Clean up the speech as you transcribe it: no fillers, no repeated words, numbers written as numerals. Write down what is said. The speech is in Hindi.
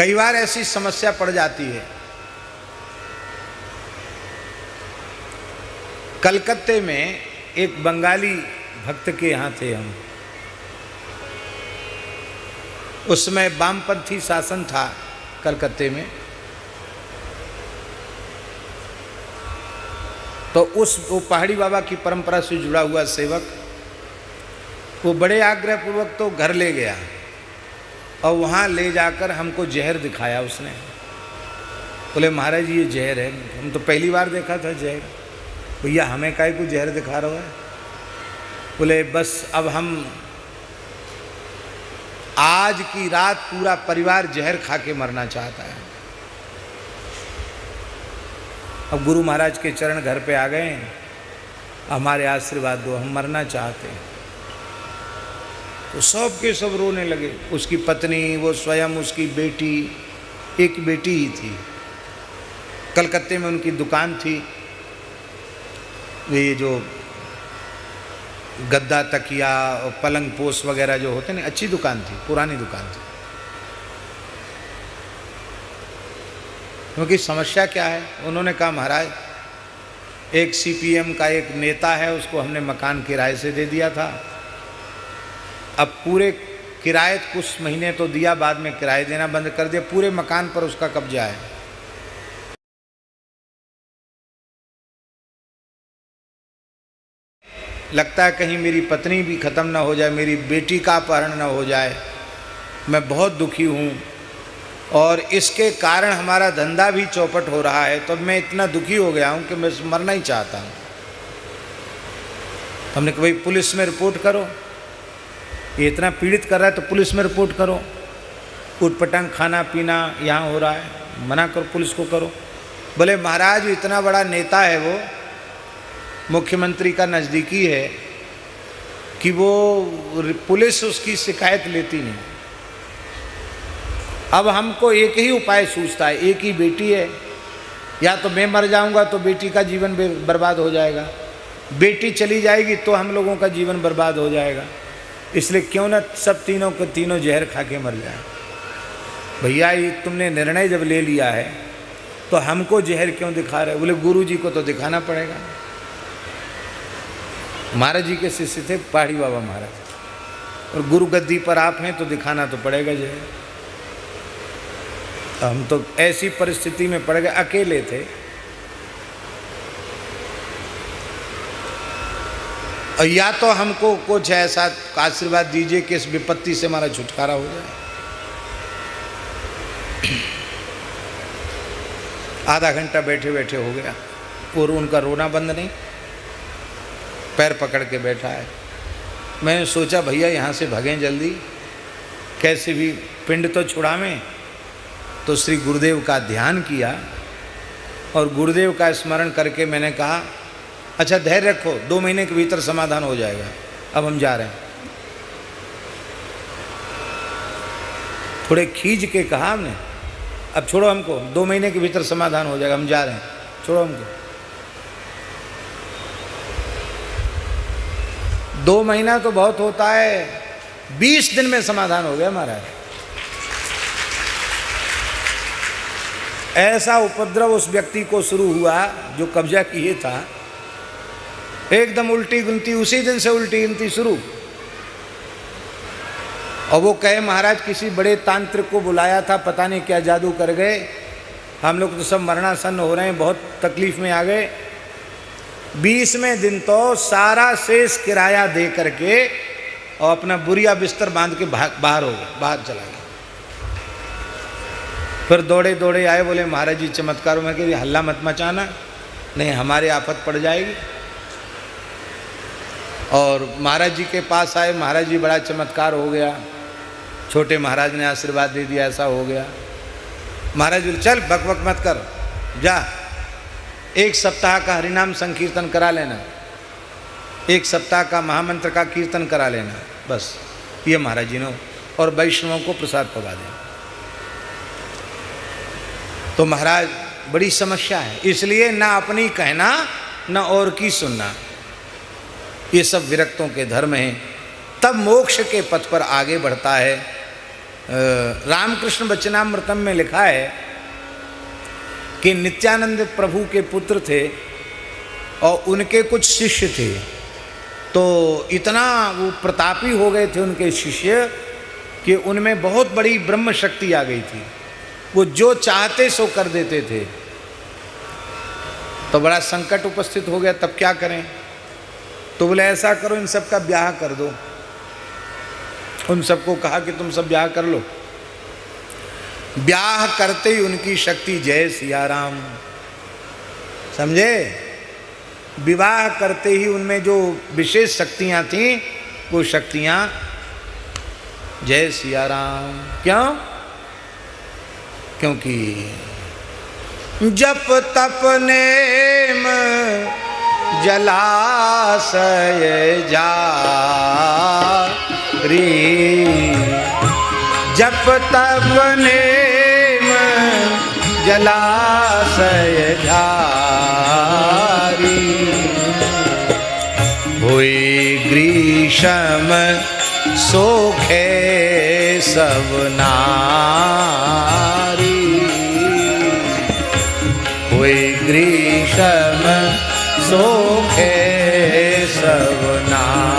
कई बार ऐसी समस्या पड़ जाती है। कलकत्ते में एक बंगाली भक्त के यहाँ थे हम, उसमें वामपंथी शासन था कलकत्ते में। तो वो पहाड़ी बाबा की परंपरा से जुड़ा हुआ सेवक, वो बड़े आग्रह पूर्वक तो घर ले गया और वहाँ ले जाकर हमको जहर दिखाया उसने। बोले महाराज ये जहर है। हम तो पहली बार देखा था जहर। भैया हमें काहे को जहर दिखा रहा है? बोले बस अब हम आज की रात पूरा परिवार जहर खा के मरना चाहता है। अब गुरु महाराज के चरण घर पे आ गए, हमारे आशीर्वाद दो, हम मरना चाहते हैं। तो सब के सब रोने लगे। उसकी पत्नी, वो स्वयं, उसकी बेटी, एक बेटी ही थी। कलकत्ते में उनकी दुकान थी, ये जो गद्दा तकिया और पलंग पोस वगैरह जो होते हैं, अच्छी दुकान थी, पुरानी दुकान थी। क्योंकि समस्या क्या है, उन्होंने कहा महाराज एक सीपीएम का एक नेता है, उसको हमने मकान किराए से दे दिया था। अब पूरे किराए कुछ महीने तो दिया, बाद में किराए देना बंद कर दिया, पूरे मकान पर उसका कब्जा है। लगता है कहीं मेरी पत्नी भी खत्म ना हो जाए, मेरी बेटी का अपहरण ना हो जाए। मैं बहुत दुखी हूँ और इसके कारण हमारा धंधा भी चौपट हो रहा है। तो मैं इतना दुखी हो गया हूँ कि मैं मरना ही चाहता हूँ। हमने कहा भाई पुलिस में रिपोर्ट करो, ये इतना पीड़ित कर रहा है तो पुलिस में रिपोर्ट करो। उटपटांग खाना पीना यहाँ हो रहा है, मना करो, पुलिस को करो। बोले महाराज इतना बड़ा नेता है, वो मुख्यमंत्री का नज़दीकी है कि वो पुलिस उसकी शिकायत लेती नहीं। अब हमको एक ही उपाय सूझता है, एक ही बेटी है, या तो मैं मर जाऊंगा तो बेटी का जीवन बर्बाद हो जाएगा, बेटी चली जाएगी तो हम लोगों का जीवन बर्बाद हो जाएगा। इसलिए क्यों ना सब तीनों को तीनों जहर खा के मर जाए। भैया ये तुमने निर्णय जब ले लिया है तो हमको जहर क्यों दिखा रहे? बोले गुरु जी को तो दिखाना पड़ेगा। महाराज जी के शिष्य थे पहाड़ी बाबा महाराज, और गुरु गद्दी पर आप हैं तो दिखाना तो पड़ेगा जहर। हम तो ऐसी परिस्थिति में पड़ गए, अकेले थे। और या तो हमको कुछ ऐसा आशीर्वाद दीजिए कि इस विपत्ति से हमारा छुटकारा हो जाए। आधा घंटा बैठे बैठे हो गया और उनका रोना बंद नहीं, पैर पकड़ के बैठा है। मैंने सोचा भैया यहाँ से भगें जल्दी, कैसे भी पिंड तो छुड़ावें। तो श्री गुरुदेव का ध्यान किया और गुरुदेव का स्मरण करके मैंने कहा अच्छा धैर्य रखो, 2 महीने के भीतर समाधान हो जाएगा। अब हम जा रहे हैं। थोड़े खींच के कहा हमने, अब छोड़ो हमको, 2 महीने के भीतर समाधान हो जाएगा, हम जा रहे हैं, छोड़ो हमको। 2 महीना तो बहुत होता है, 20 दिन में समाधान हो गया महाराज। ऐसा उपद्रव उस व्यक्ति को शुरू हुआ जो कब्जा किए था, एकदम उल्टी गिनती, उसी दिन से उल्टी गिनती शुरू। और वो कहे महाराज किसी बड़े तांत्रिक को बुलाया था, पता नहीं क्या जादू कर गए, हम लोग तो सब मरणासन्न हो रहे हैं, बहुत तकलीफ में आ गए। 20वें दिन तो सारा शेष किराया दे करके और अपना बुरिया बिस्तर बांध के बाहर हो गया, बाहर चला गया। फिर दौड़े दौड़े आए, बोले महाराज जी चमत्कारों में कि हल्ला मत मचाना, नहीं हमारे आफत पड़ जाएगी। और महाराज जी के पास आए, महाराज जी बड़ा चमत्कार हो गया, छोटे महाराज ने आशीर्वाद दे दिया, ऐसा हो गया। महाराज बोले चल बक बक मत कर, जा 1 सप्ताह का हरिनाम संकीर्तन करा लेना, 1 सप्ताह का महामंत्र का कीर्तन करा लेना, बस ये महाराज जी ने, और वैष्णवों को प्रसाद पका देना। तो महाराज बड़ी समस्या है, इसलिए ना अपनी कहना ना और की सुनना, ये सब विरक्तों के धर्म हैं। तब मोक्ष के पथ पर आगे बढ़ता है। रामकृष्ण वचनामृतम में लिखा है कि नित्यानंद प्रभु के पुत्र थे और उनके कुछ शिष्य थे, तो इतना वो प्रतापी हो गए थे उनके शिष्य कि उनमें बहुत बड़ी ब्रह्म शक्ति आ गई थी। वो जो चाहते सो कर देते थे। तो बड़ा संकट उपस्थित हो गया, तब क्या करें? तो बोले ऐसा करो, इन सब का ब्याह कर दो। उन सबको कहा कि तुम सब ब्याह कर लो। ब्याह करते ही उनकी शक्ति, जय सिया राम, समझे? विवाह करते ही उनमें जो विशेष शक्तियां थीं वो शक्तियां, जय सिया राम। क्यों? क्योंकि जप तप नेम जलाशय जारी, जप तप नेम जलाशय जारी, हुई ग्रीष्म सोखे सब नारी, ग्रीष्म सोखे सब नारी।